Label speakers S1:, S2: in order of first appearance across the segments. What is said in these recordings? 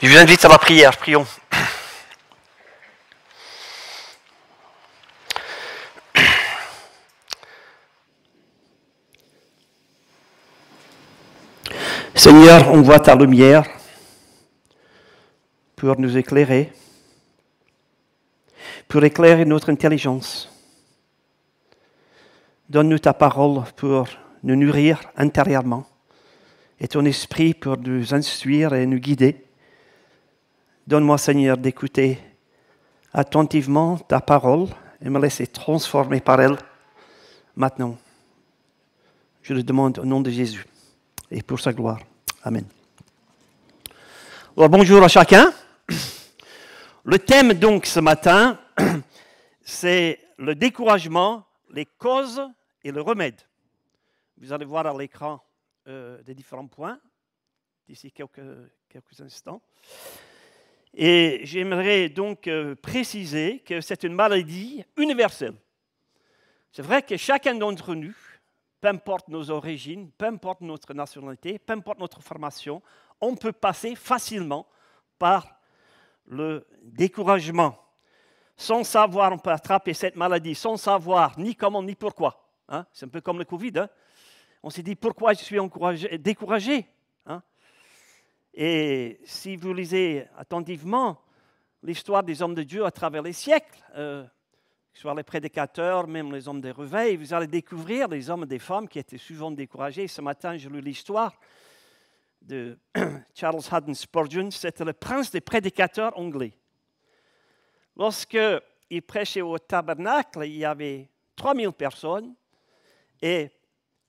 S1: Je vous invite à la prière, prions. Seigneur, on voit ta lumière pour nous éclairer, pour éclairer notre intelligence. Donne-nous ta parole pour nous nourrir intérieurement et ton esprit pour nous instruire et nous guider. Donne-moi, Seigneur, d'écouter attentivement ta parole et me laisser transformer par elle maintenant. Je le demande au nom de Jésus et pour sa gloire. Amen. Alors, bonjour à chacun. Le thème donc ce matin, c'est le découragement, les causes et le remède. Vous allez voir à l'écran des différents points d'ici quelques instants. Et j'aimerais donc préciser que c'est une maladie universelle. C'est vrai que chacun d'entre nous, peu importe nos origines, peu importe notre nationalité, peu importe notre formation, on peut passer facilement par le découragement. Sans savoir, on peut attraper cette maladie sans savoir ni comment ni pourquoi. Hein? C'est un peu comme le Covid. Hein? On s'est dit pourquoi je suis découragé. Hein? Et si vous lisez attentivement l'histoire des hommes de Dieu à travers les siècles, que ce soit les prédicateurs, même les hommes des réveils, vous allez découvrir des hommes et des femmes qui étaient souvent découragés. Ce matin, je lis l'histoire de Charles Haddon Spurgeon. C'était le prince des prédicateurs anglais. Lorsqu'il prêchait au tabernacle, il y avait 3000 personnes et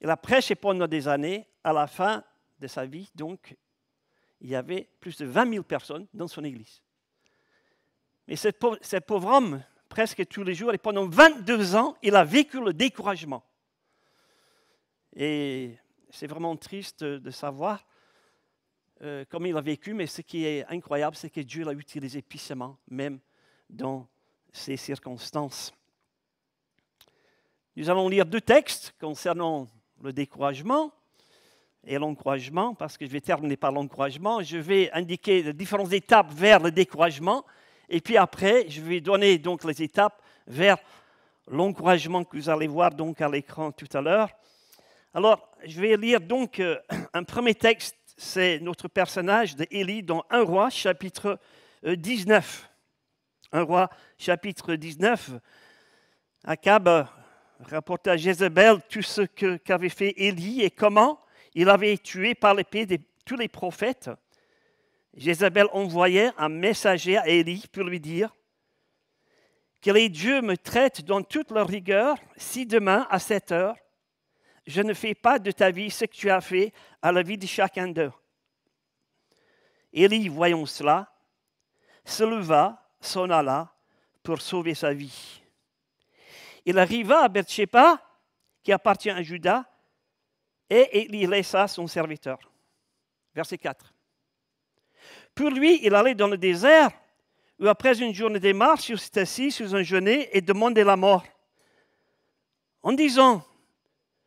S1: il a prêché pendant des années. À la fin de sa vie, donc, il y avait plus de 20 000 personnes dans son église. Mais ce pauvre homme, presque tous les jours, et pendant 22 ans, il a vécu le découragement. Et c'est vraiment triste de savoir comment il a vécu, mais ce qui est incroyable, c'est que Dieu l'a utilisé puissamment, même dans ces circonstances. Nous allons lire 2 textes concernant le découragement et l'encouragement, parce que je vais terminer par l'encouragement. Je vais indiquer les différentes étapes vers le découragement, et puis après, je vais donner donc les étapes vers l'encouragement que vous allez voir donc à l'écran tout à l'heure. Alors, je vais lire donc un premier texte, c'est notre personnage d'Élie dans 1 Roi, chapitre 19. 1 Roi, chapitre 19. Akab rapporta à Jézabel tout ce qu'avait fait Élie et comment il avait tué par l'épée tous les prophètes. Jézabel envoyait un messager à Élie pour lui dire que les dieux me traitent dans toute leur rigueur si demain à 7 heures, je ne fais pas de ta vie ce que tu as fait à la vie de chacun d'eux. Élie, voyant cela, se leva, s'en alla pour sauver sa vie. Il arriva à Beersheba, qui appartient à Juda, et il y laissa son serviteur. Verset 4. Pour lui, il allait dans le désert, où après une journée de marche, il s'est assis sous un genêt et demandait la mort, en disant,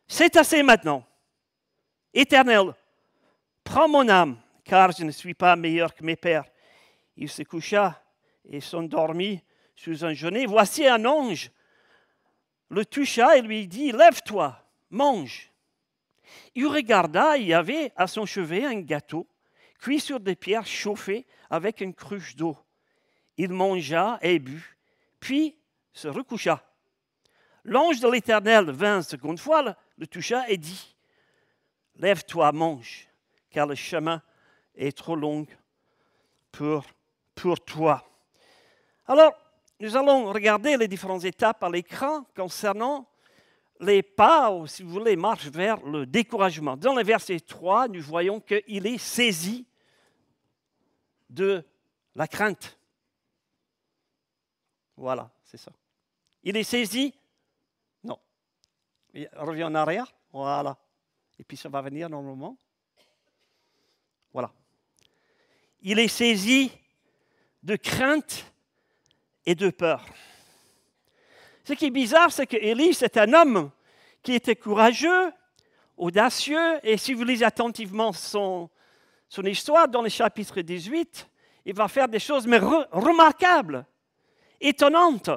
S1: c'est assez maintenant. Éternel, prends mon âme, car je ne suis pas meilleur que mes pères. Il se coucha et s'endormit sous un genêt. Voici un ange le toucha et lui dit, lève-toi, mange. Il regarda, il y avait à son chevet un gâteau, cuit sur des pierres chauffées avec une cruche d'eau. Il mangea et but, puis se recoucha. L'ange de l'Éternel vint une seconde fois, le toucha et dit, lève-toi, mange, car le chemin est trop long pour toi. Alors, nous allons regarder les différentes étapes à l'écran concernant les pas, ou si vous voulez, marche vers le découragement. Dans le verset 3, nous voyons qu'il est saisi de la crainte. Voilà, c'est ça. Il est saisi. Non. Il revient en arrière. Voilà. Et puis ça va venir normalement. Voilà. Il est saisi de crainte et de peur. Ce qui est bizarre, c'est que Élie, c'est un homme qui était courageux, audacieux, et si vous lisez attentivement son histoire dans le chapitre 18, Il va faire des choses mais remarquables, étonnantes.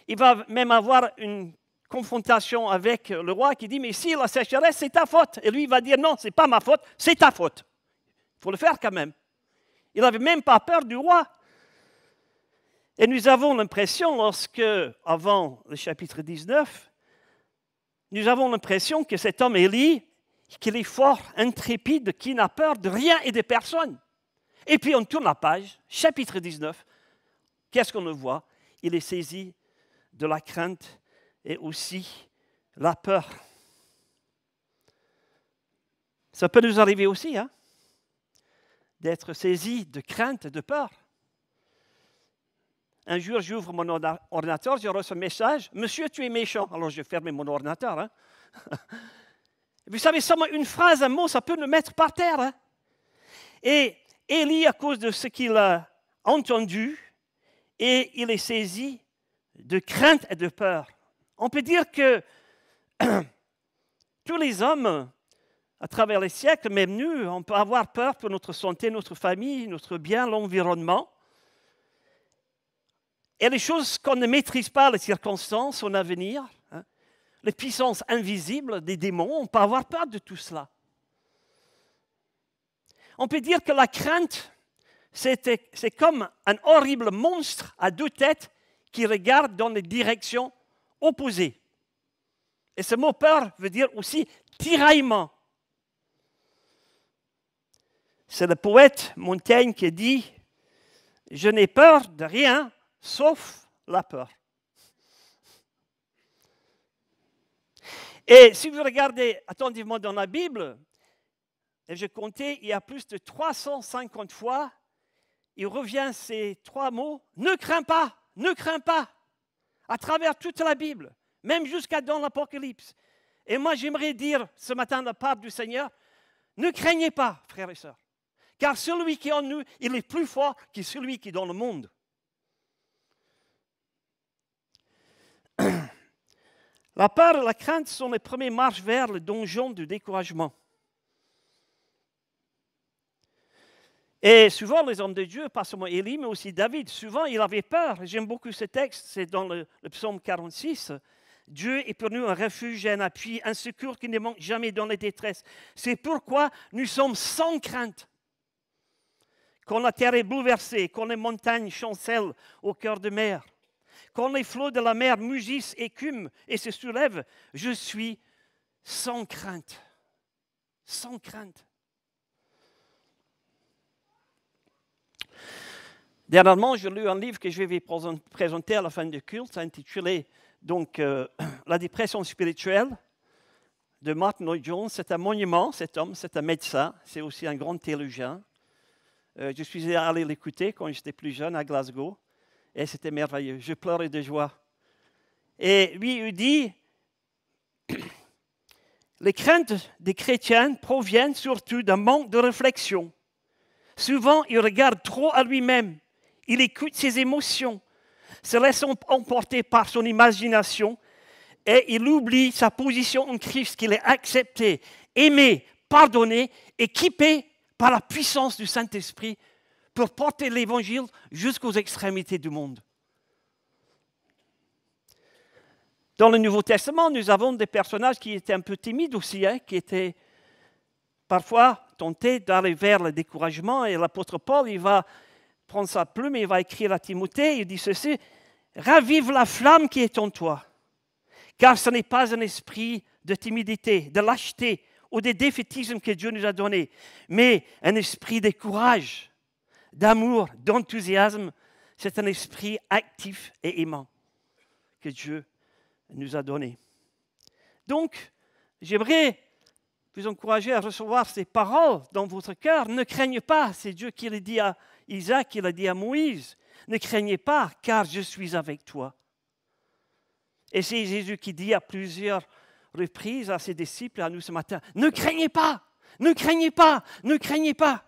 S1: Il va même avoir une confrontation avec le roi qui dit « Mais si la sécheresse, c'est ta faute. » Et lui, il va dire « Non, ce n'est pas ma faute, c'est ta faute. » Il faut le faire quand même. Il n'avait même pas peur du roi. Et nous avons l'impression, lorsque, avant le chapitre 19, nous avons l'impression que cet homme Élie, qu'il est fort, intrépide, qui n'a peur de rien et de personne. Et puis on tourne la page, chapitre 19. Qu'est-ce qu'on le voit? Il est saisi de la crainte et aussi la peur. Ça peut nous arriver aussi, hein, d'être saisi de crainte et de peur. Un jour, j'ouvre mon ordinateur, je reçois un message « Monsieur, tu es méchant ». Alors, je ferme mon ordinateur. Hein. Vous savez, seulement une phrase, un mot, ça peut nous mettre par terre. Hein. Et Élie, à cause de ce qu'il a entendu, et il est saisi de crainte et de peur. On peut dire que tous les hommes, à travers les siècles, même nous, on peut avoir peur pour notre santé, notre famille, notre bien, l'environnement. Et les choses qu'on ne maîtrise pas, les circonstances, son avenir, hein, les puissances invisibles des démons, on peut avoir peur de tout cela. On peut dire que la crainte, c'est comme un horrible monstre à deux têtes qui regarde dans les directions opposées. Et ce mot peur veut dire aussi tiraillement. C'est le poète Montaigne qui dit « Je n'ai peur de rien, sauf la peur. » Et si vous regardez attentivement dans la Bible, et je comptais, il y a plus de 350 fois, il revient ces trois mots, « Ne crains pas, ne crains pas », à travers toute la Bible, même jusqu'à dans l'Apocalypse. Et moi, j'aimerais dire ce matin de la part du Seigneur, ne craignez pas, frères et sœurs, car celui qui est en nous, il est plus fort que celui qui est dans le monde. La peur et la crainte sont les premières marches vers le donjon du découragement. Et souvent, les hommes de Dieu, pas seulement Élie, mais aussi David, souvent, il avait peur. J'aime beaucoup ce texte, c'est dans le psaume 46. Dieu est pour nous un refuge, un appui, un secours qui ne manque jamais dans les détresses. C'est pourquoi nous sommes sans crainte. Quand la terre est bouleversée, quand les montagnes chancellent au cœur de mer, quand les flots de la mer mugissent, écument et se soulèvent, je suis sans crainte. Sans crainte. Dernièrement, j'ai lu un livre que je vais présenter à la fin du culte, intitulé donc, La dépression spirituelle de Martin Lloyd-Jones. C'est un monument, cet homme, c'est un médecin, c'est aussi un grand théologien. Je suis allé l'écouter quand j'étais plus jeune à Glasgow. Et c'était merveilleux. Je pleurais de joie. Et lui, il dit, les craintes des chrétiens proviennent surtout d'un manque de réflexion. Souvent, il regarde trop à lui-même. Il écoute ses émotions, se laisse emporter par son imagination et il oublie sa position en Christ, qu'il est accepté, aimé, pardonné, équipé par la puissance du Saint-Esprit pour porter l'Évangile jusqu'aux extrémités du monde. Dans le Nouveau Testament, nous avons des personnages qui étaient un peu timides aussi, hein, qui étaient parfois tentés d'aller vers le découragement. Et l'apôtre Paul, il va prendre sa plume et il va écrire à Timothée, il dit ceci, « Ravive la flamme qui est en toi, car ce n'est pas un esprit de timidité, de lâcheté ou de défaitisme que Dieu nous a donné, mais un esprit de courage, d'amour, d'enthousiasme. C'est un esprit actif et aimant que Dieu nous a donné. » Donc, j'aimerais vous encourager à recevoir ces paroles dans votre cœur. Ne craignez pas, c'est Dieu qui l'a dit à Isaac, qui l'a dit à Moïse. Ne craignez pas, car je suis avec toi. Et c'est Jésus qui dit à plusieurs reprises à ses disciples, à nous ce matin, ne craignez pas, ne craignez pas, ne craignez pas.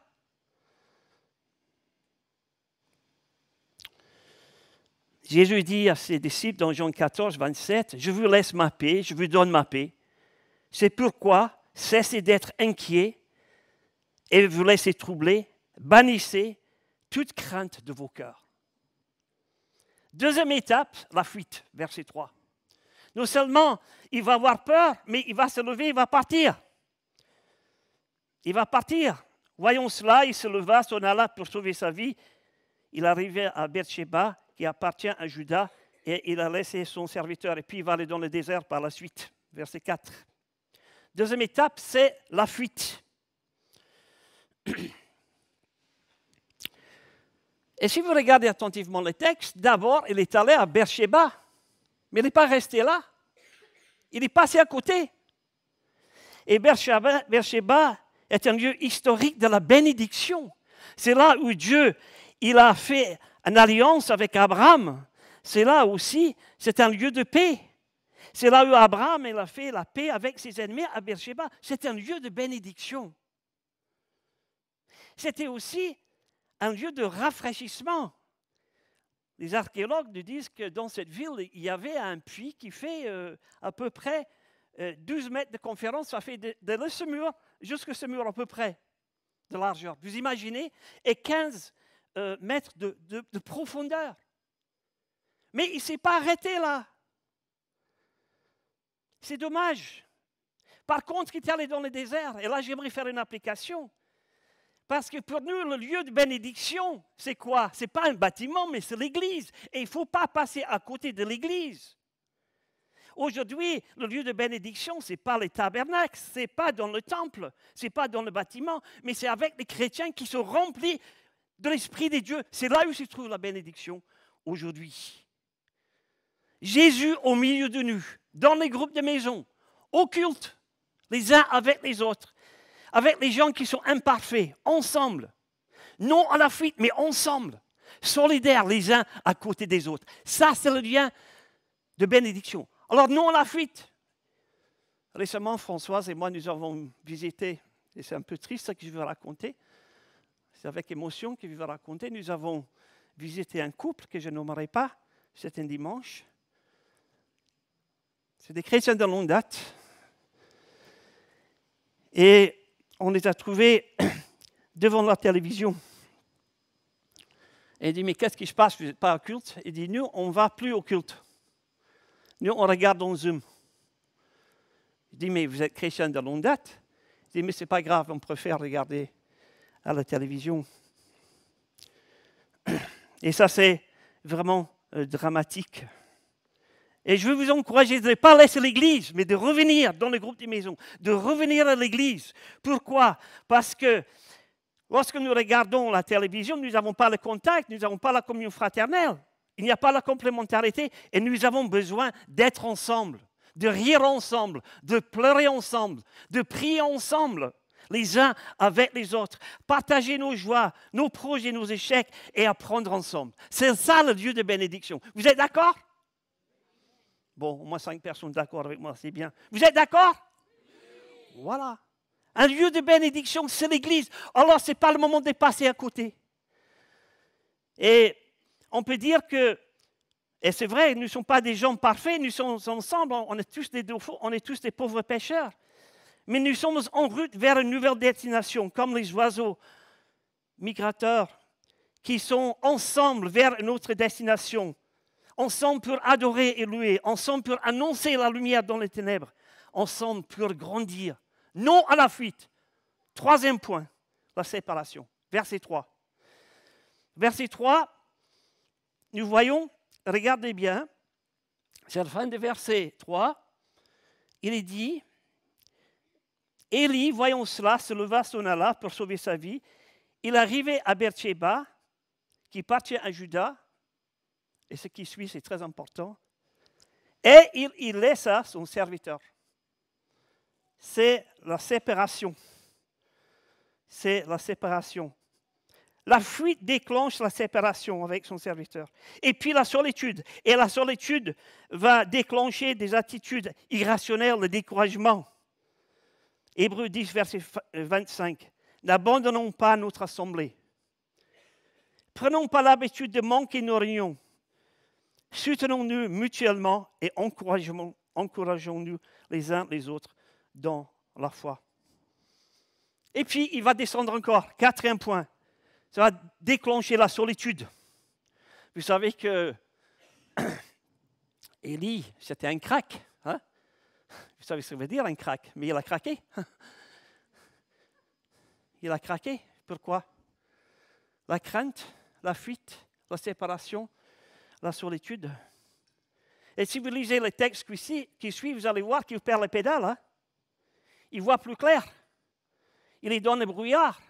S1: Jésus dit à ses disciples dans Jean 14, 27, « Je vous laisse ma paix, je vous donne ma paix. C'est pourquoi cessez d'être inquiets et vous laissez troubler, bannissez toute crainte de vos cœurs. Deuxième étape, la fuite, verset 3. Non seulement il va avoir peur, mais il va se lever, il va partir. Il va partir. Voyons cela, il se leva, s'en alla pour sauver sa vie. Il arrivait à Beersheba, qui appartient à Juda, et il a laissé son serviteur. Et puis il va aller dans le désert par la suite, verset 4. Deuxième étape, c'est la fuite. Et si vous regardez attentivement le texte, d'abord, il est allé à Beersheba, mais il n'est pas resté là. Il est passé à côté. Et Beersheba est un lieu historique de la bénédiction. C'est là où Dieu il a fait une alliance avec Abraham. C'est là aussi, c'est un lieu de paix. C'est là où Abraham il a fait la paix avec ses ennemis à Beersheba. C'est un lieu de bénédiction. C'était aussi un lieu de rafraîchissement. Les archéologues nous disent que dans cette ville, il y avait un puits qui fait à peu près 12 mètres de conférence. Ça fait de ce mur jusqu'à ce mur à peu près de largeur. Vous imaginez? Et 15 mètres de profondeur. Mais il ne s'est pas arrêté là. C'est dommage. Par contre, il est allé dans le désert. Et là, j'aimerais faire une application. Parce que pour nous, le lieu de bénédiction, c'est quoi? Ce n'est pas un bâtiment, mais c'est l'église. Et il ne faut pas passer à côté de l'église. Aujourd'hui, le lieu de bénédiction, ce n'est pas les tabernacles, ce n'est pas dans le temple, ce n'est pas dans le bâtiment, mais c'est avec les chrétiens qui sont remplis de l'Esprit de Dieu. C'est là où se trouve la bénédiction aujourd'hui. Jésus au milieu de nous, dans les groupes de maison, au culte, les uns avec les autres, avec les gens qui sont imparfaits, ensemble. Non à la fuite, mais ensemble, solidaires les uns à côté des autres. Ça, c'est le lien de bénédiction. Alors, non à la fuite. Récemment, Françoise et moi, nous avons visité, et c'est un peu triste ce que je vais raconter, c'est avec émotion que je vais raconter, nous avons visité un couple que je nommerai pas, c'était un dimanche. C'est des chrétiens de longue date. Et on les a trouvés devant la télévision. Et il dit, mais qu'est-ce qui se passe? Vous n'êtes pas au culte? Il dit, nous, on ne va plus au culte. Nous, on regarde en Zoom. Il dit, mais vous êtes chrétien de longue date? Il dit, mais ce n'est pas grave, on préfère regarder à la télévision. Et ça, c'est vraiment dramatique. Et je veux vous encourager de ne pas laisser l'église, mais de revenir dans le groupe des maisons, de revenir à l'église. Pourquoi? Parce que lorsque nous regardons la télévision, nous n'avons pas le contact, nous n'avons pas la communion fraternelle. Il n'y a pas la complémentarité et nous avons besoin d'être ensemble, de rire ensemble, de pleurer ensemble, de prier ensemble, les uns avec les autres, partager nos joies, nos projets, nos échecs et apprendre ensemble. C'est ça le lieu de bénédiction. Vous êtes d'accord? Bon, au moins 5 personnes d'accord avec moi, c'est bien. Vous êtes d'accord? Voilà. Un lieu de bénédiction, c'est l'église. Alors, ce n'est pas le moment de passer à côté. Et on peut dire que, et c'est vrai, nous ne sommes pas des gens parfaits, nous sommes ensemble, on est tous des défauts, on est tous des pauvres pécheurs. Mais nous sommes en route vers une nouvelle destination, comme les oiseaux migrateurs qui sont ensemble vers une autre destination. Ensemble pour adorer et louer, ensemble pour annoncer la lumière dans les ténèbres, ensemble pour grandir. Non à la fuite. Troisième point, la séparation. Verset 3. Verset 3, nous voyons, regardez bien, c'est la fin de verset 3, il est dit, Élie, voyant cela, se leva, s'en alla pour sauver sa vie. Il arrivait à Beersheba, qui appartient à Juda, et ce qui suit, c'est très important. Et il laissa son serviteur. C'est la séparation. C'est la séparation. La fuite déclenche la séparation avec son serviteur. Et puis la solitude. Et la solitude va déclencher des attitudes irrationnelles, le découragement. Hébreux 10, verset 25. N'abandonnons pas notre assemblée. Prenons pas l'habitude de manquer nos réunions. Soutenons-nous mutuellement et encourageons-nous les uns les autres dans la foi. Et puis, il va descendre encore. Quatrième point, ça va déclencher la solitude. Vous savez que Élie, c'était un crack. Hein? Vous savez ce que ça veut dire un crack, mais il a craqué. Il a craqué. Pourquoi? La crainte, la fuite, la séparation, la solitude. Et si vous lisez les textes qui suivent, vous allez voir qu'il perd les pédales. Hein? Il voit plus clair. Il est dans le brouillard.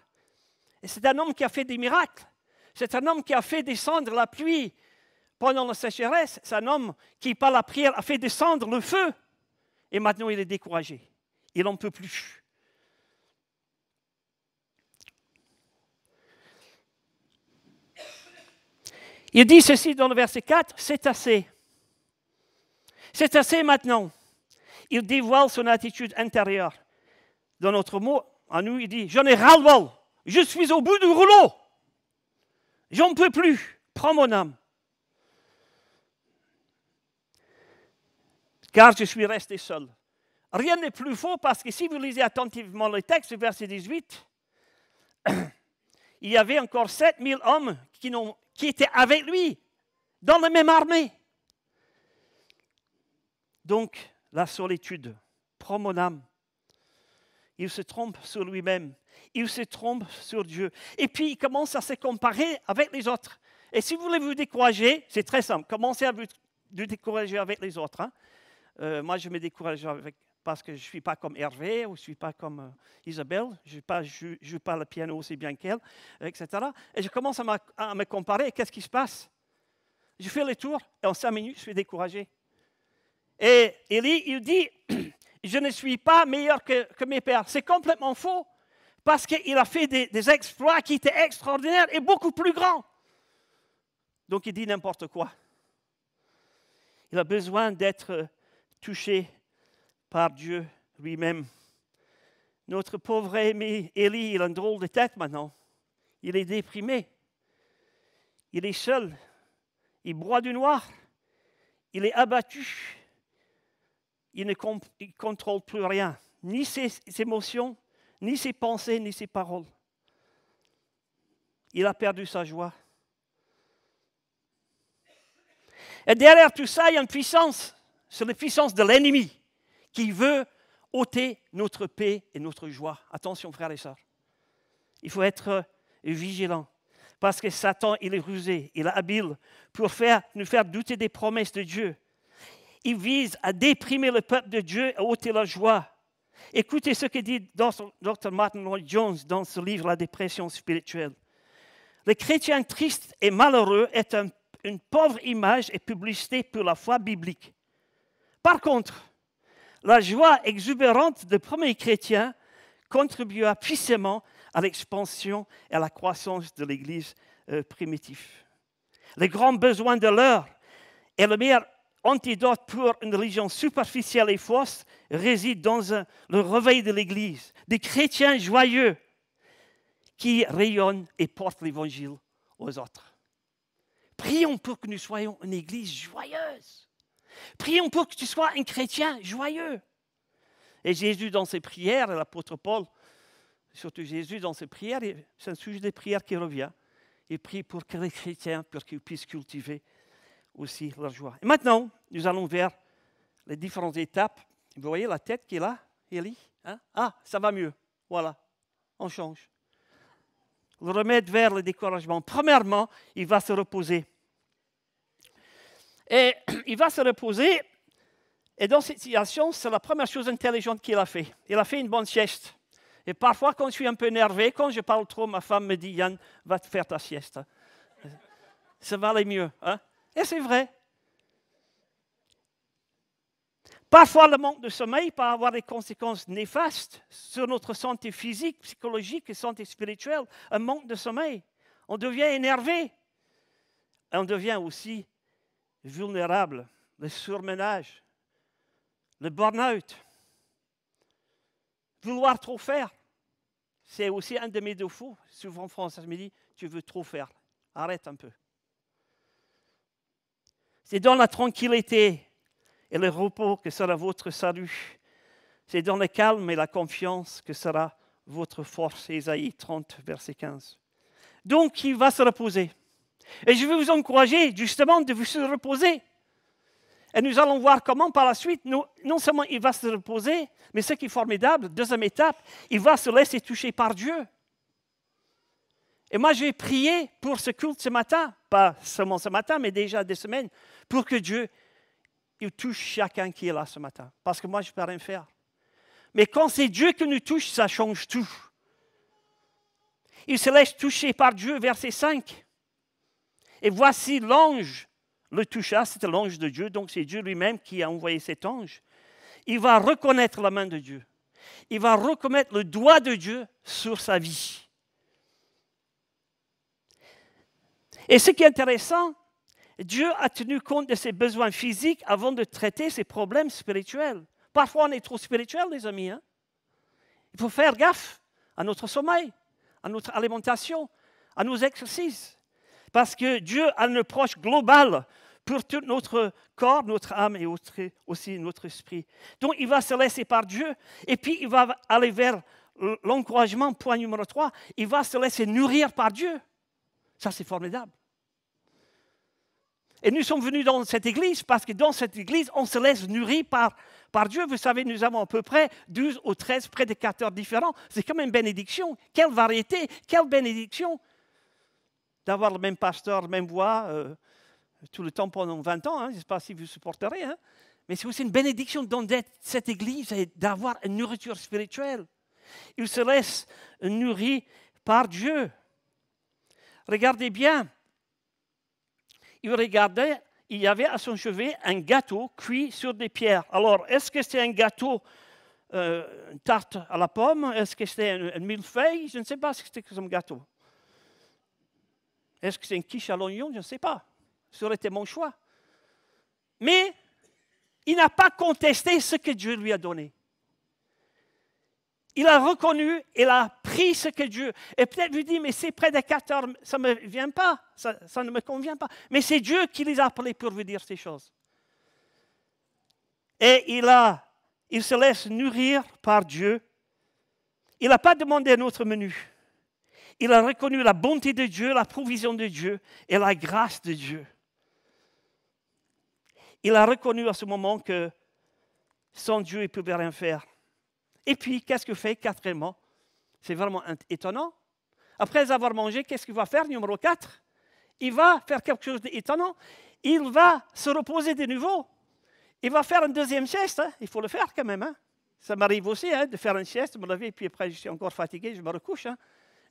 S1: Et c'est un homme qui a fait des miracles. C'est un homme qui a fait descendre la pluie pendant la sécheresse. C'est un homme qui, par la prière, a fait descendre le feu. Et maintenant, il est découragé. Il n'en peut plus. Il dit ceci dans le verset 4, c'est assez. C'est assez maintenant. Il dévoile son attitude intérieure. Dans notre mot, à nous, il dit, j'en ai ras-le-bol. Je suis au bout du rouleau. J'en peux plus. Prends mon âme. Car je suis resté seul. Rien n'est plus faux parce que si vous lisez attentivement le texte, verset 18, il y avait encore 7000 hommes qui étaient avec lui, dans la même armée. Donc, la solitude prend mon âme. Il se trompe sur lui-même. Il se trompe sur Dieu. Et puis, il commence à se comparer avec les autres. Et si vous voulez vous décourager, c'est très simple. Commencez à vous décourager avec les autres. Hein. Moi, je me décourage parce que je ne suis pas comme Hervé ou je ne suis pas comme Isabelle. Je ne joue pas le piano aussi bien qu'elle, etc. Et je commence à me comparer. Et qu'est-ce qui se passe? Je fais le tour et en 5 minutes, je suis découragé. Et Élie, il dit, je ne suis pas meilleur que mes pères. C'est complètement faux parce qu'il a fait des exploits qui étaient extraordinaires et beaucoup plus grands. Donc il dit n'importe quoi. Il a besoin d'être touché par Dieu lui-même. Notre pauvre ami Élie, il a une drôle de tête maintenant. Il est déprimé. Il est seul. Il boit du noir. Il est abattu. Il ne contrôle plus rien. Ni ses émotions, ni ses pensées, ni ses paroles. Il a perdu sa joie. Et derrière tout ça, il y a une puissance. C'est la puissance de l'ennemi qui veut ôter notre paix et notre joie. Attention, frères et sœurs. Il faut être vigilant. Parce que Satan, il est rusé, il est habile pour nous faire douter des promesses de Dieu. Il vise à déprimer le peuple de Dieu, à ôter la joie. Écoutez ce que dit Dr. Martin Lloyd-Jones dans ce livre, La dépression spirituelle. Le chrétien triste et malheureux est une pauvre image et publicité pour la foi biblique. Par contre, la joie exubérante des premiers chrétiens contribua puissamment à l'expansion et à la croissance de l'Église primitive. Les grands besoins de l'heure et le meilleur antidote pour une religion superficielle et fausse réside dans le réveil de l'Église, des chrétiens joyeux qui rayonnent et portent l'Évangile aux autres. Prions pour que nous soyons une Église joyeuse. Prions pour que tu sois un chrétien joyeux. Et Jésus, dans ses prières, et l'apôtre Paul, surtout Jésus, dans ses prières, c'est un sujet de prière qui revient. Il prie pour que les chrétiens, pour qu'ils puissent cultiver aussi leur joie. Et maintenant, nous allons vers les différentes étapes. Vous voyez la tête qui est là, Élie? Hein? Ah, ça va mieux. Voilà, on change. Le remède vers le découragement. Premièrement, il va se reposer. Et il va se reposer. Et dans cette situation, c'est la première chose intelligente qu'il a fait. Il a fait une bonne sieste. Et parfois, quand je suis un peu énervé, quand je parle trop, ma femme me dit, Yann, va te faire ta sieste. Ça va aller mieux. Hein? Et c'est vrai. Parfois, le manque de sommeil peut avoir des conséquences néfastes sur notre santé physique, psychologique et santé spirituelle. Un manque de sommeil. On devient énervé. Et on devient aussi vulnérable. Le surmenage, le burn-out. Vouloir trop faire. C'est aussi un de mes défauts. Souvent, François me dit, tu veux trop faire. Arrête un peu. C'est dans la tranquillité et le repos que sera votre salut. C'est dans le calme et la confiance que sera votre force. Ésaïe 30, verset 15. Donc, il va se reposer. Et je veux vous encourager justement de vous se reposer. Et nous allons voir comment par la suite, non seulement il va se reposer, mais ce qui est formidable, deuxième étape, il va se laisser toucher par Dieu. Et moi, je vais prier pour ce culte ce matin, pas seulement ce matin, mais déjà des semaines, pour que Dieu il touche chacun qui est là ce matin. Parce que moi, je ne peux rien faire. Mais quand c'est Dieu qui nous touche, ça change tout. Il se laisse toucher par Dieu, verset 5. Et voici l'ange le toucha, c'était l'ange de Dieu, donc c'est Dieu lui-même qui a envoyé cet ange. Il va reconnaître la main de Dieu. Il va reconnaître le doigt de Dieu sur sa vie. Et ce qui est intéressant, Dieu a tenu compte de ses besoins physiques avant de traiter ses problèmes spirituels. Parfois, on est trop spirituel, les amis. Hein? Il faut faire gaffe à notre sommeil, à notre alimentation, à nos exercices. Parce que Dieu a une approche globale pour tout notre corps, notre âme et aussi notre esprit. Donc, il va se laisser par Dieu et puis il va aller vers l'encouragement, point numéro 3. Il va se laisser nourrir par Dieu. Ça, c'est formidable. Et nous sommes venus dans cette église parce que dans cette église, on se laisse nourrir par Dieu. Vous savez, nous avons à peu près 12 ou 13 prédicateurs différents. C'est comme une bénédiction. Quelle variété, quelle bénédiction d'avoir le même pasteur, la même voix, tout le temps pendant 20 ans. Hein. Je ne sais pas si vous supporterez. Hein. Mais c'est aussi une bénédiction dans cette église et d'avoir une nourriture spirituelle. Il se laisse nourrir par Dieu. Regardez bien. Il regardait, il y avait à son chevet un gâteau cuit sur des pierres. Alors, est-ce que c'est un gâteau, une tarte à la pomme? Est-ce que c'est un millefeuille? Je ne sais pas ce que c'était comme gâteau. Est-ce que c'est une quiche à l'oignon? Je ne sais pas. Ça aurait été mon choix. Mais il n'a pas contesté ce que Dieu lui a donné. Il a reconnu, il a pris ce que Dieu... Et peut-être vous dites, mais ces prédicateurs, ça ne me vient pas, ça ne me convient pas. Mais c'est Dieu qui les a appelés pour vous dire ces choses. Et il se laisse nourrir par Dieu. Il n'a pas demandé un autre menu. Il a reconnu la bonté de Dieu, la provision de Dieu et la grâce de Dieu. Il a reconnu à ce moment que sans Dieu, il ne pouvait rien faire. Et puis, qu'est-ce qu'il fait quatrièmement? C'est vraiment étonnant. Après avoir mangé, qu'est-ce qu'il va faire, numéro 4? Il va faire quelque chose d'étonnant. Il va se reposer de nouveau. Il va faire une deuxième sieste. Hein? Il faut le faire quand même. Hein? Ça m'arrive aussi de faire une sieste, me lever, puis après, je suis encore fatigué, je me recouche. Hein?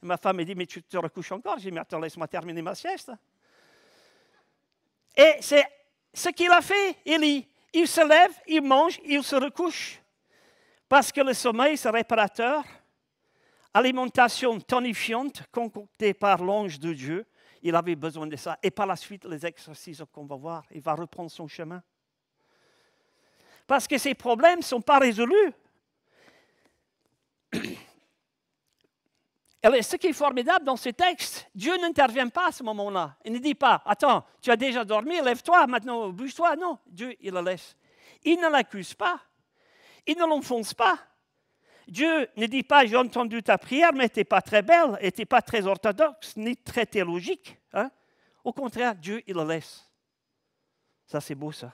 S1: Ma femme me dit, mais tu te recouches encore? Je dis, mais attends, laisse-moi terminer ma sieste. Et c'est ce qu'il a fait, Élie. Il se lève, il mange, il se recouche. Parce que le sommeil, c'est réparateur, alimentation tonifiante concoctée par l'ange de Dieu, il avait besoin de ça. Et par la suite, les exercices qu'on va voir, il va reprendre son chemin. Parce que ces problèmes ne sont pas résolus. Et ce qui est formidable dans ce texte, Dieu n'intervient pas à ce moment-là. Il ne dit pas, attends, tu as déjà dormi, lève-toi, maintenant bouge-toi. Non, Dieu, il le laisse. Il ne l'accuse pas. Il ne l'enfonce pas. Dieu ne dit pas, j'ai entendu ta prière, mais tu n'es pas très belle, et tu n'es pas très orthodoxe, ni très théologique. Hein? Au contraire, Dieu, il le laisse. Ça, c'est beau, ça.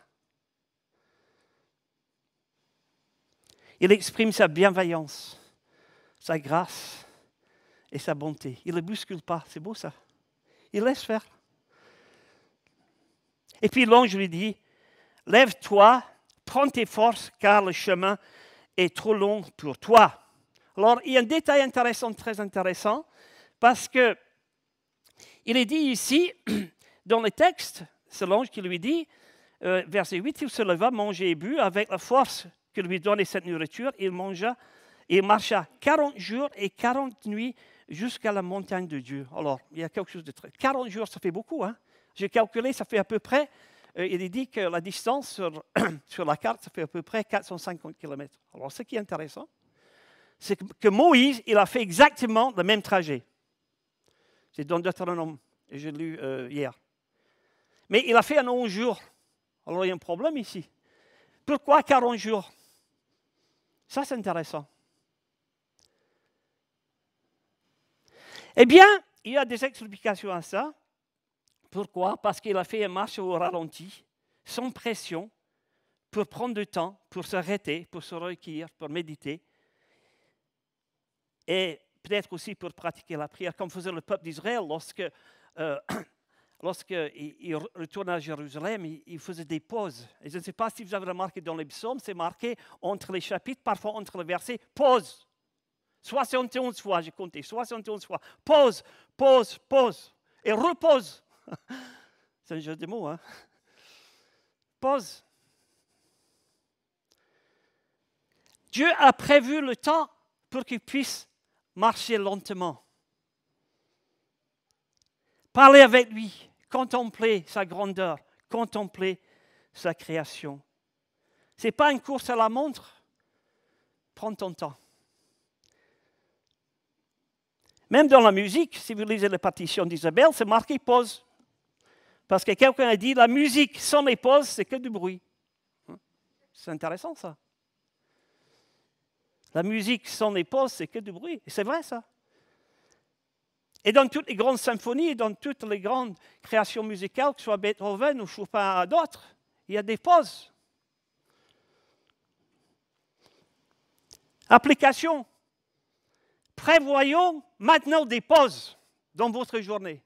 S1: Il exprime sa bienveillance, sa grâce et sa bonté. Il ne le bouscule pas. C'est beau, ça. Il laisse faire. Et puis l'ange lui dit, lève-toi, prends tes forces, car le chemin est trop long pour toi. Alors, il y a un détail intéressant, très intéressant, parce que il est dit ici, dans le texte, c'est l'ange qui lui dit, verset 8, il se leva, mangeait et bu, avec la force que lui donnait cette nourriture, il marcha 40 jours et 40 nuits jusqu'à la montagne de Dieu. Alors, il y a quelque chose de très... 40 jours, ça fait beaucoup, hein? J'ai calculé, ça fait à peu près... il est dit que la distance sur la carte, ça fait à peu près 450 km. Alors, ce qui est intéressant, c'est que Moïse, il a fait exactement le même trajet. C'est dans Deutéronome, et je l'ai lu hier. Mais il a fait en 11 jours. Alors, il y a un problème ici. Pourquoi 40 jours? Ça, c'est intéressant. Eh bien, il y a des explications à ça. Pourquoi? Parce qu'il a fait une marche au ralenti, sans pression, pour prendre du temps, pour s'arrêter, pour se recueillir, pour méditer. Et peut-être aussi pour pratiquer la prière, comme faisait le peuple d'Israël lorsqu'il retournait à Jérusalem, il faisait des pauses. Et je ne sais pas si vous avez remarqué dans les psaumes, c'est marqué entre les chapitres, parfois entre les versets, pause. 71 fois, j'ai compté, 71 fois. Pause, pause, pause. Et repose. C'est un jeu de mots, hein? Pause. Dieu a prévu le temps pour qu'il puisse marcher lentement. Parler avec lui, contempler sa grandeur, contempler sa création. Ce n'est pas une course à la montre. Prends ton temps. Même dans la musique, si vous lisez les partitions d'Isabelle, c'est marqué pause. Parce que quelqu'un a dit, la musique sans les pauses, c'est que du bruit. C'est intéressant ça. La musique sans les pauses, c'est que du bruit. Et c'est vrai ça. Et dans toutes les grandes symphonies, dans toutes les grandes créations musicales, que ce soit Beethoven ou Chopin ou d'autres, il y a des pauses. Application. Prévoyons maintenant des pauses dans votre journée.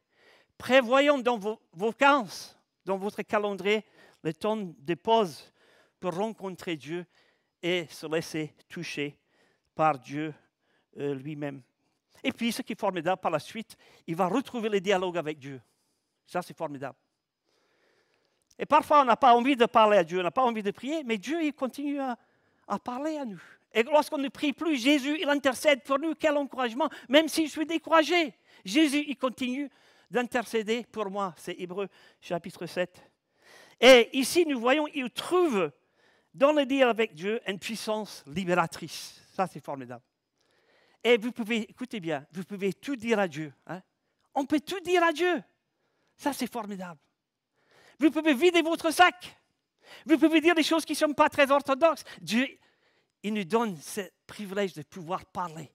S1: Prévoyons dans vos vacances, dans votre calendrier, le temps de pause pour rencontrer Dieu et se laisser toucher par Dieu lui-même. Et puis, ce qui est formidable, par la suite, il va retrouver le dialogue avec Dieu. Ça, c'est formidable. Et parfois, on n'a pas envie de parler à Dieu, on n'a pas envie de prier, mais Dieu, il continue à parler à nous. Et lorsqu'on ne prie plus, Jésus, il intercède pour nous. Quel encouragement, même si je suis découragé. Jésus, il continue d'intercéder pour moi. C'est Hébreux, chapitre 7. Et ici, nous voyons, il trouve dans le dialogue avec Dieu une puissance libératrice. Ça, c'est formidable. Et vous pouvez, écoutez bien, vous pouvez tout dire à Dieu. Hein? On peut tout dire à Dieu. Ça, c'est formidable. Vous pouvez vider votre sac. Vous pouvez dire des choses qui ne sont pas très orthodoxes. Dieu, il nous donne ce privilège de pouvoir parler.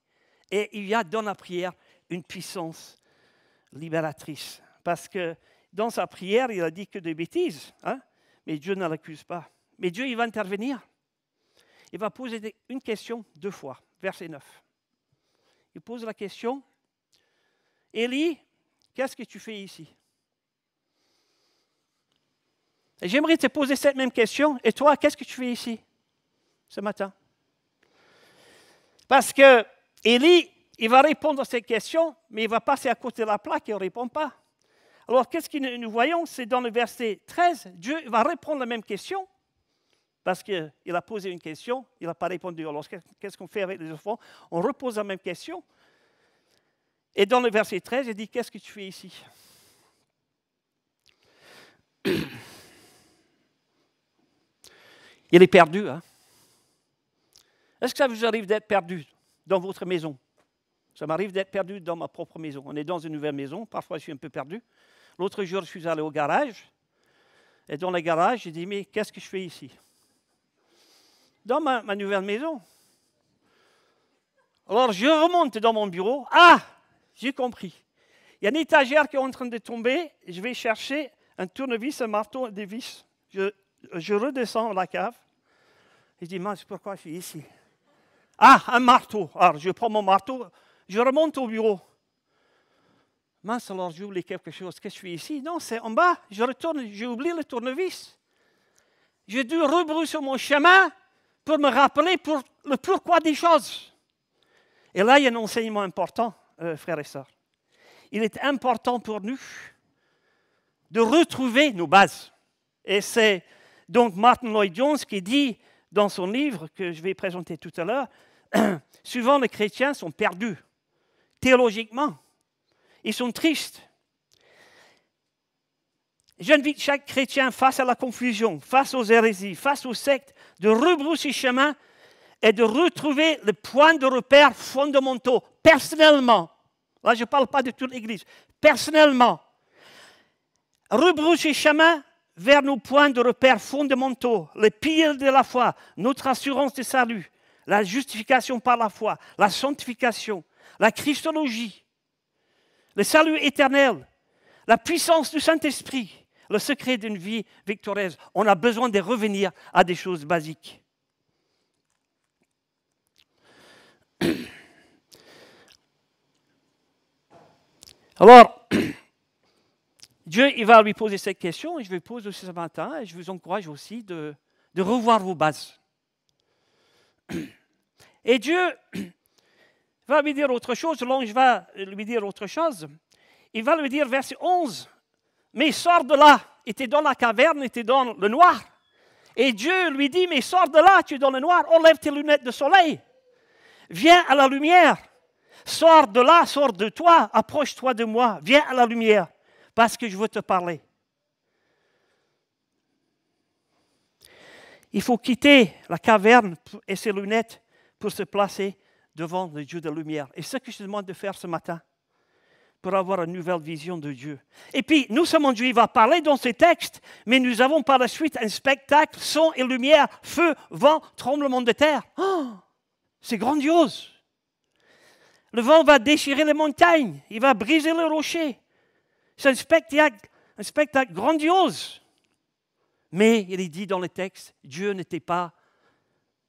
S1: Et il y a dans la prière une puissance libératrice. Parce que dans sa prière, il a dit que des bêtises. Hein? Mais Dieu ne l'accuse pas. Mais Dieu, il va intervenir. Il va poser une question 2 fois. Verset 9. Il pose la question, Élie, qu'est-ce que tu fais ici? Et j'aimerais te poser cette même question, et toi, qu'est-ce que tu fais ici, ce matin? Parce que Élie, il va répondre à cette question, mais il va passer à côté de la plaque et il ne répond pas. Alors, qu'est-ce que nous voyons? C'est dans le verset 13, Dieu va répondre la même question, parce qu'il a posé une question, il n'a pas répondu. Alors, qu'est-ce qu'on fait avec les enfants? On repose la même question. Et dans le verset 13, il dit, qu'est-ce que tu fais ici? Il est perdu. Hein? Est-ce que ça vous arrive d'être perdu dans votre maison? Ça m'arrive d'être perdu dans ma propre maison. On est dans une nouvelle maison, parfois je suis un peu perdu. L'autre jour, je suis allé au garage. Et dans le garage, j'ai dit, mais qu'est-ce que je fais ici? Dans ma nouvelle maison. Alors, je remonte dans mon bureau. Ah, j'ai compris. Il y a une étagère qui est en train de tomber. Je vais chercher un tournevis, un marteau, des vis. Je redescends à la cave. Je dis, mince, pourquoi je suis ici? Ah, un marteau. Alors, je prends mon marteau. Je remonte au bureau. Mince, alors j'ai oublié quelque chose. Qu'est-ce que je fais ici? Non, c'est en bas. Je retourne. J'ai oublié le tournevis. J'ai dû rebrousser mon chemin pour me rappeler pour le pourquoi des choses. Et là, il y a un enseignement important, frères et sœurs. Il est important pour nous de retrouver nos bases. Et c'est donc Martin Lloyd-Jones qui dit dans son livre, que je vais présenter tout à l'heure, souvent les chrétiens sont perdus, théologiquement. Ils sont tristes. J'invite chaque chrétien face à la confusion, face aux hérésies, face aux sectes, de rebrousser chemin et de retrouver le point de repère fondamentaux, personnellement. Là, je ne parle pas de toute l'Église. Personnellement, rebrousser chemin vers nos points de repère fondamentaux, les piliers de la foi, notre assurance de salut, la justification par la foi, la sanctification, la christologie, le salut éternel, la puissance du Saint-Esprit, le secret d'une vie victorieuse. On a besoin de revenir à des choses basiques. Alors, Dieu, il va lui poser cette question, et je vais poser aussi ce matin, et je vous encourage aussi de revoir vos bases. Et Dieu va lui dire autre chose, l'ange va lui dire autre chose. Il va lui dire, verset 11, « Mais sors de là, et tu es dans la caverne, et tu es dans le noir. » Et Dieu lui dit, « Mais sors de là, tu es dans le noir, enlève tes lunettes de soleil. Viens à la lumière. Sors de là, sors de toi, approche-toi de moi, viens à la lumière, parce que je veux te parler. » Il faut quitter la caverne et ses lunettes pour se placer devant le Dieu de la lumière. Et c'est ce que je te demande de faire ce matin, pour avoir une nouvelle vision de Dieu. Et puis, nous sommes en Dieu, il va parler dans ces textes, mais nous avons par la suite un spectacle, son et lumière, feu, vent, tremblement de terre. Oh, c'est grandiose. Le vent va déchirer les montagnes, il va briser les rochers. C'est un spectacle grandiose. Mais il est dit dans le texte, Dieu n'était pas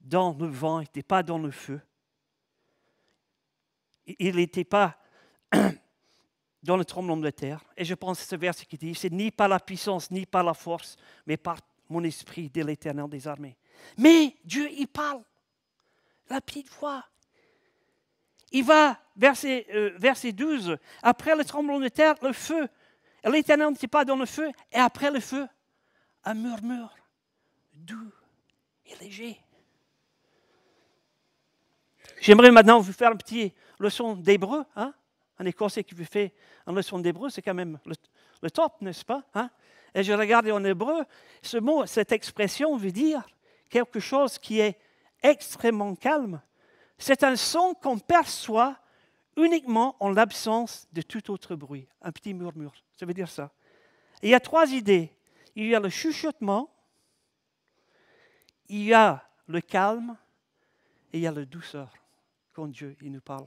S1: dans le vent, il n'était pas dans le feu. Il n'était pas dans le tremblement de terre. Et je pense que ce verset qui dit, c'est ni par la puissance, ni par la force, mais par mon esprit, dit l'Éternel des armées. Mais Dieu, il parle. La petite voix. Il va, verset 12, après le tremblement de terre, le feu. Et l'Éternel n'était pas dans le feu. Et après le feu, un murmure doux et léger. J'aimerais maintenant vous faire une petite leçon d'hébreu. Hein? Un Écossais qui vous fait une leçon d'hébreu, c'est quand même le top, n'est-ce pas? Hein? Et je regardais en hébreu, ce mot, cette expression veut dire quelque chose qui est extrêmement calme. C'est un son qu'on perçoit uniquement en l'absence de tout autre bruit. Un petit murmure, ça veut dire ça. Et il y a trois idées. Il y a le chuchotement, il y a le calme et il y a la douceur quand Dieu il nous parle.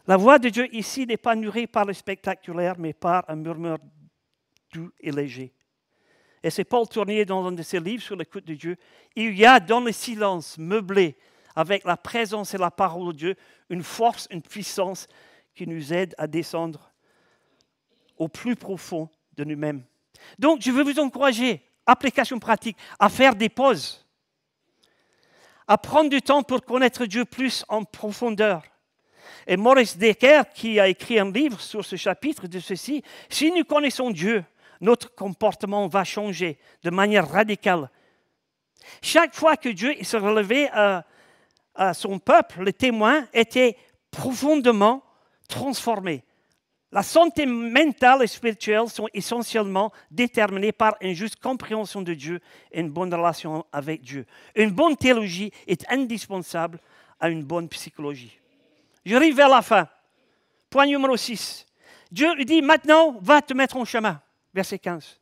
S1: La voix de Dieu ici n'est pas nourrie par le spectaculaire, mais par un murmure doux et léger. Et c'est Paul Tournier dans un de ses livres sur l'écoute de Dieu. Il y a dans le silence meublé avec la présence et la parole de Dieu une force, une puissance qui nous aide à descendre au plus profond de nous-mêmes. Donc, je veux vous encourager, application pratique, à faire des pauses, à prendre du temps pour connaître Dieu plus en profondeur. Et Maurice Decker, qui a écrit un livre sur ce chapitre de ceci, si nous connaissons Dieu, notre comportement va changer de manière radicale. Chaque fois que Dieu se relevait à son peuple, les témoins étaient profondément transformés. La santé mentale et spirituelle sont essentiellement déterminées par une juste compréhension de Dieu et une bonne relation avec Dieu. Une bonne théologie est indispensable à une bonne psychologie. J'arrive vers la fin. Point numéro 6. Dieu lui dit, maintenant, va te mettre en chemin. Verset 15.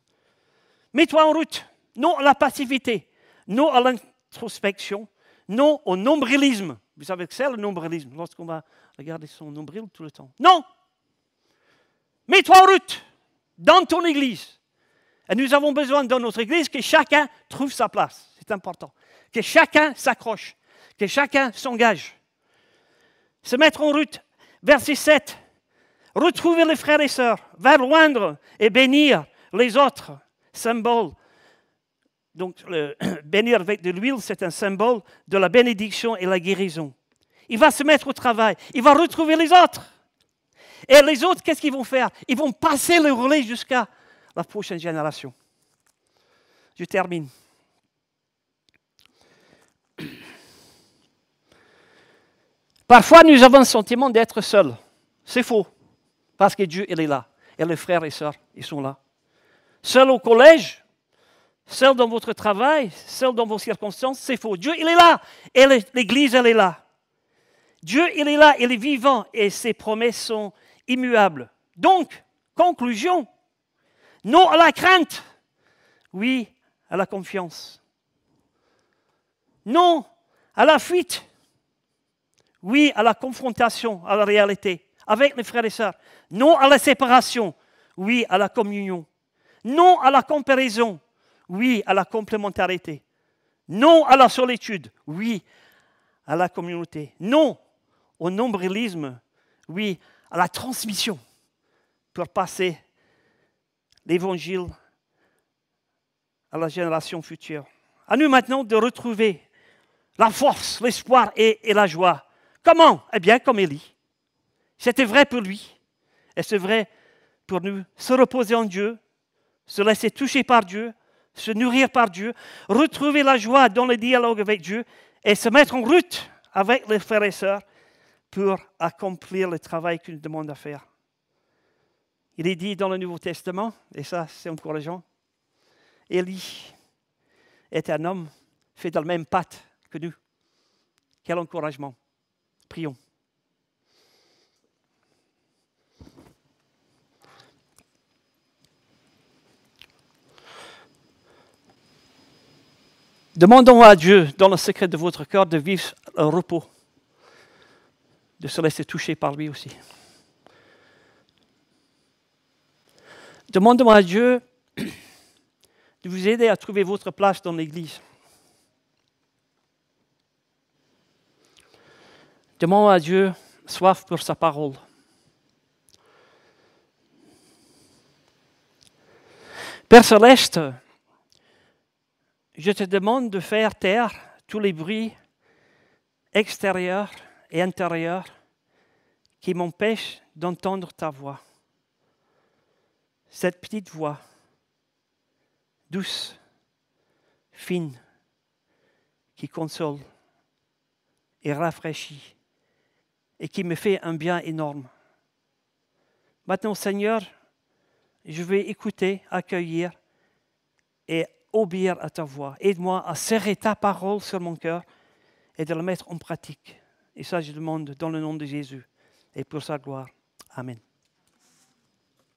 S1: Mets-toi en route. Non à la passivité. Non à l'introspection. Non au nombrilisme. Vous savez que c'est le nombrilisme, lorsqu'on va regarder son nombril tout le temps. Non! Mets-toi en route dans ton église. Et nous avons besoin dans notre église que chacun trouve sa place. C'est important. Que chacun s'accroche. Que chacun s'engage. Se mettre en route. Verset 7. Retrouver les frères et sœurs. Va rejoindre et bénir les autres. Symbole. Donc, bénir avec de l'huile, c'est un symbole de la bénédiction et la guérison. Il va se mettre au travail. Il va retrouver les autres. Et les autres, qu'est-ce qu'ils vont faire? Ils vont passer le relais jusqu'à la prochaine génération. Je termine. Parfois, nous avons le sentiment d'être seuls. C'est faux. Parce que Dieu, il est là. Et les frères et sœurs, ils sont là. Seuls au collège, seuls dans votre travail, seuls dans vos circonstances, c'est faux. Dieu, il est là. Et l'Église, elle est là. Dieu, il est là, il est vivant. Et ses promesses sont immuables. Donc, conclusion, non à la crainte, oui à la confiance. Non à la fuite, Oui à la confrontation, à la réalité, avec les frères et sœurs. Non à la séparation. Oui à la communion. Non à la comparaison. Oui à la complémentarité. Non à la solitude. Oui à la communauté. Non au nombrilisme. Oui à la transmission pour passer l'évangile à la génération future. À nous maintenant de retrouver la force, l'espoir et la joie. Comment? Eh bien, comme Élie. C'était vrai pour lui. Et c'est vrai pour nous. Se reposer en Dieu, se laisser toucher par Dieu, se nourrir par Dieu, retrouver la joie dans le dialogue avec Dieu et se mettre en route avec les frères et sœurs pour accomplir le travail qu'il nous demande à faire. Il est dit dans le Nouveau Testament, et ça c'est encourageant, Élie est un homme fait dans le même pâte que nous. Quel encouragement. Prions. Demandons à Dieu, dans le secret de votre cœur, de vivre un repos, de se laisser toucher par lui aussi. Demandons à Dieu de vous aider à trouver votre place dans l'Église. Demandons à Dieu soif pour sa parole. Père Céleste, je te demande de faire taire tous les bruits extérieurs et intérieurs qui m'empêchent d'entendre ta voix. Cette petite voix, douce, fine, qui console et rafraîchit et qui me fait un bien énorme. Maintenant, Seigneur, je vais écouter, accueillir et obéir à ta voix. Aide-moi à serrer ta parole sur mon cœur et de la mettre en pratique. Et ça, je demande dans le nom de Jésus et pour sa gloire. Amen.